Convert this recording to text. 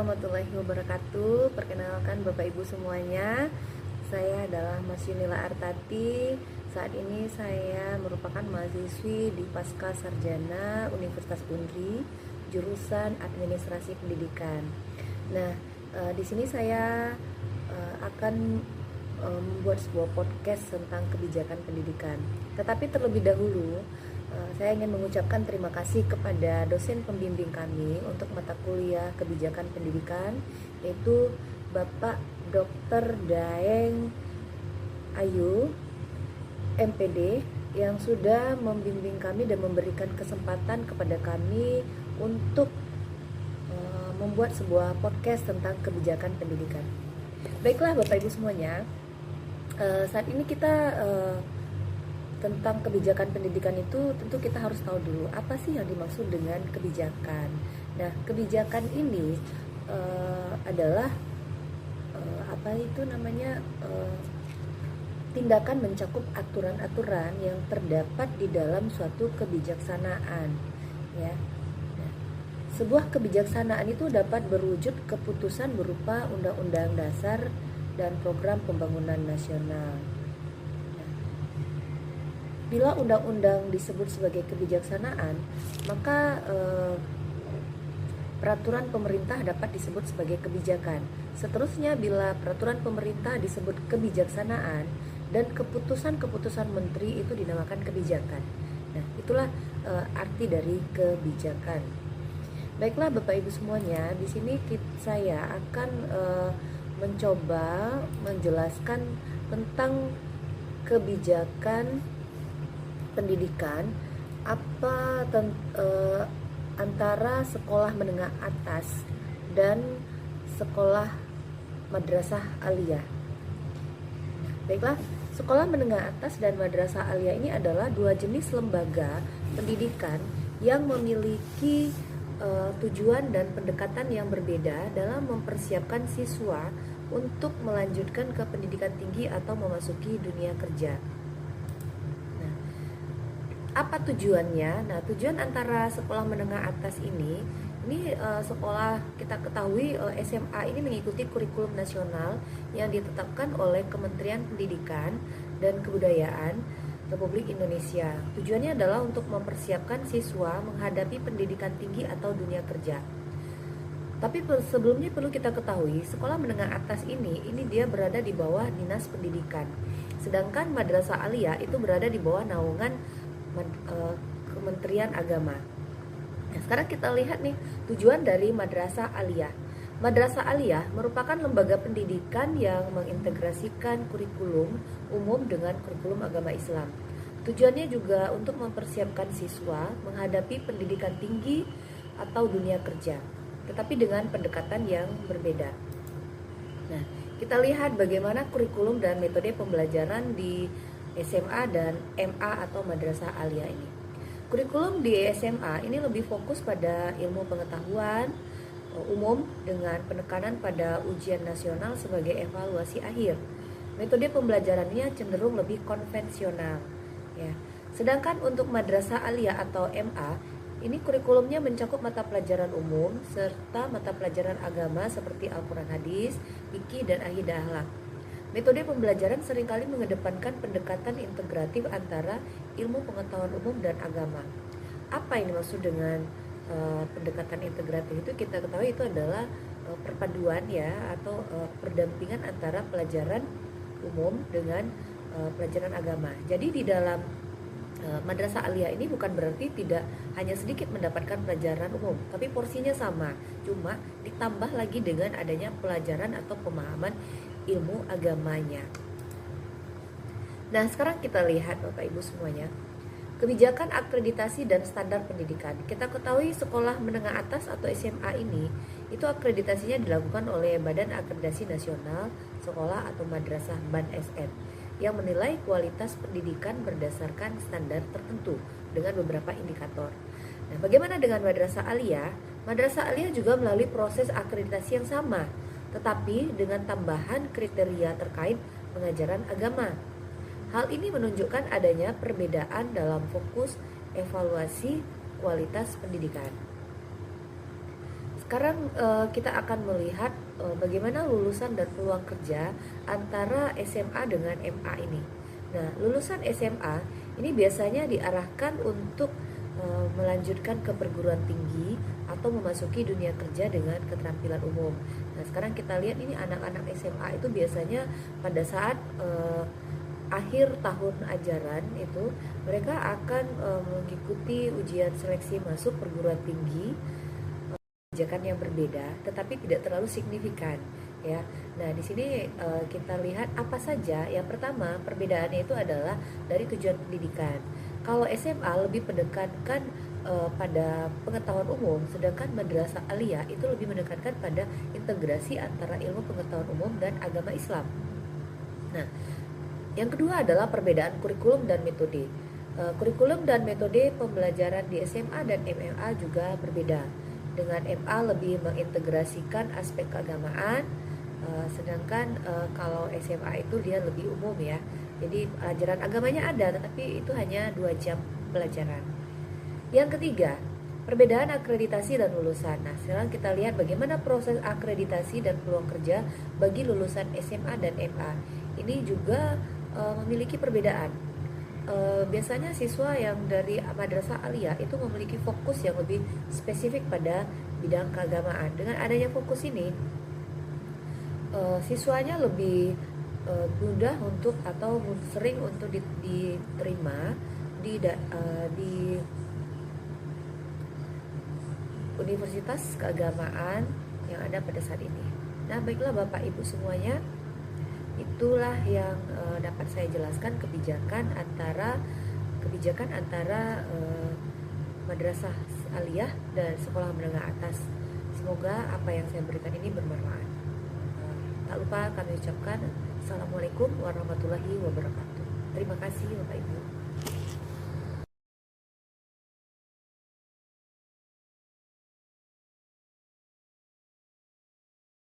warahmatullahi wabarakatuh. Perkenalkan Bapak Ibu semuanya, saya adalah Mas Yunila Artati. Saat ini saya merupakan mahasiswi di Pasca Sarjana Universitas Unri, jurusan Administrasi Pendidikan. Nah, di sini saya akan membuat sebuah podcast tentang kebijakan pendidikan. Tetapi terlebih dahulu, saya ingin mengucapkan terima kasih kepada dosen pembimbing kami untuk mata kuliah kebijakan pendidikan, yaitu Bapak Dr. Daeng Ayu, MPD, yang sudah membimbing kami dan memberikan kesempatan kepada kami untuk membuat sebuah podcast tentang kebijakan pendidikan. Baiklah Bapak Ibu semuanya, saat ini kita tentang kebijakan pendidikan itu tentu kita harus tahu dulu apa sih yang dimaksud dengan kebijakan. Nah, kebijakan ini adalah tindakan mencakup aturan-aturan yang terdapat di dalam suatu kebijaksanaan, ya. Nah, sebuah kebijaksanaan itu dapat berwujud keputusan berupa undang-undang dasar dan program pembangunan nasional. Bila undang-undang disebut sebagai kebijaksanaan, maka peraturan pemerintah dapat disebut sebagai kebijakan. Seterusnya, bila peraturan pemerintah disebut kebijaksanaan dan keputusan-keputusan menteri itu dinamakan kebijakan. Nah, itulah arti dari kebijakan. Baiklah Bapak Ibu semuanya, di sini saya akan mencoba menjelaskan tentang kebijakan pendidikan, antara sekolah menengah atas dan sekolah madrasah aliyah. Baiklah, sekolah menengah atas dan madrasah aliyah ini adalah dua jenis lembaga pendidikan yang memiliki tujuan dan pendekatan yang berbeda dalam mempersiapkan siswa untuk melanjutkan ke pendidikan tinggi atau memasuki dunia kerja. Apa tujuannya? Nah, tujuan antara sekolah menengah atas ini sekolah kita ketahui SMA ini mengikuti kurikulum nasional yang ditetapkan oleh Kementerian Pendidikan dan Kebudayaan Republik Indonesia. Tujuannya adalah untuk mempersiapkan siswa menghadapi pendidikan tinggi atau dunia kerja. Tapi sebelumnya perlu kita ketahui, sekolah menengah atas ini dia berada di bawah Dinas Pendidikan. Sedangkan Madrasah Aliyah itu berada di bawah naungan Kementerian Agama. Nah, sekarang kita lihat nih tujuan dari Madrasah Aliyah. Madrasah Aliyah merupakan lembaga pendidikan yang mengintegrasikan kurikulum umum dengan kurikulum agama Islam. Tujuannya juga untuk mempersiapkan siswa menghadapi pendidikan tinggi atau dunia kerja, tetapi dengan pendekatan yang berbeda. Nah, kita lihat bagaimana kurikulum dan metode pembelajaran di SMA dan MA atau Madrasah Aliyah ini. Kurikulum di SMA ini lebih fokus pada ilmu pengetahuan umum dengan penekanan pada ujian nasional sebagai evaluasi akhir. Metode pembelajarannya cenderung lebih konvensional, ya. Sedangkan untuk Madrasah Aliyah atau MA, ini kurikulumnya mencakup mata pelajaran umum serta mata pelajaran agama seperti Al-Quran Hadis, fikih dan akidah akhlak. Metode pembelajaran seringkali mengedepankan pendekatan integratif antara ilmu pengetahuan umum dan agama. Apa ini maksud dengan pendekatan integratif itu? Kita ketahui itu adalah perpaduan atau perdampingan antara pelajaran umum dengan pelajaran agama. Jadi di dalam Madrasah Aliyah ini bukan berarti tidak hanya sedikit mendapatkan pelajaran umum, tapi porsinya sama, cuma ditambah lagi dengan adanya pelajaran atau pemahaman ilmu agamanya. Nah, sekarang kita lihat Bapak Ibu semuanya, kebijakan akreditasi dan standar pendidikan. Kita ketahui sekolah menengah atas atau SMA ini itu akreditasinya dilakukan oleh Badan Akreditasi Nasional Sekolah atau Madrasah BAN-SN yang menilai kualitas pendidikan berdasarkan standar tertentu dengan beberapa indikator. Nah, bagaimana dengan Madrasah Aliyah? Madrasah Aliyah juga melalui proses akreditasi yang sama, tetapi dengan tambahan kriteria terkait pengajaran agama. Hal ini menunjukkan adanya perbedaan dalam fokus evaluasi kualitas pendidikan. Sekarang kita akan melihat bagaimana lulusan dan peluang kerja antara SMA dengan MA ini. Nah, lulusan SMA ini biasanya diarahkan untuk melanjutkan ke perguruan tinggi atau memasuki dunia kerja dengan keterampilan umum. Nah, sekarang kita lihat ini anak-anak SMA itu biasanya pada saat akhir tahun ajaran itu mereka akan mengikuti ujian seleksi masuk perguruan tinggi, kebijakan yang berbeda tetapi tidak terlalu signifikan ya. Nah, di sini kita lihat apa saja. Yang pertama, perbedaannya itu adalah dari tujuan pendidikan. Kalau SMA lebih menekankan pada pengetahuan umum, sedangkan madrasah aliyah itu lebih menekankan pada integrasi antara ilmu pengetahuan umum dan agama Islam. Nah, yang kedua adalah perbedaan kurikulum dan metode. Kurikulum dan metode pembelajaran di SMA dan MMA juga berbeda. Dengan MA lebih mengintegrasikan aspek keagamaan, sedangkan kalau SMA itu dia lebih umum ya. Jadi pelajaran agamanya ada, tetapi itu hanya 2 jam pelajaran. Yang ketiga, perbedaan akreditasi dan lulusan. Nah, sekarang kita lihat bagaimana proses akreditasi dan peluang kerja bagi lulusan SMA dan MA. Ini juga memiliki perbedaan. Biasanya siswa yang dari madrasah aliyah itu memiliki fokus yang lebih spesifik pada bidang keagamaan. Dengan adanya fokus ini, siswanya lebih mudah untuk atau sering untuk diterima di universitas keagamaan yang ada pada saat ini. Nah, baiklah Bapak Ibu semuanya, itulah yang dapat saya jelaskan kebijakan antara madrasah aliyah dan sekolah menengah atas. Semoga apa yang saya berikan ini bermanfaat. Tak lupa kami ucapkan Assalamualaikum warahmatullahi wabarakatuh. Terima kasih Bapak Ibu.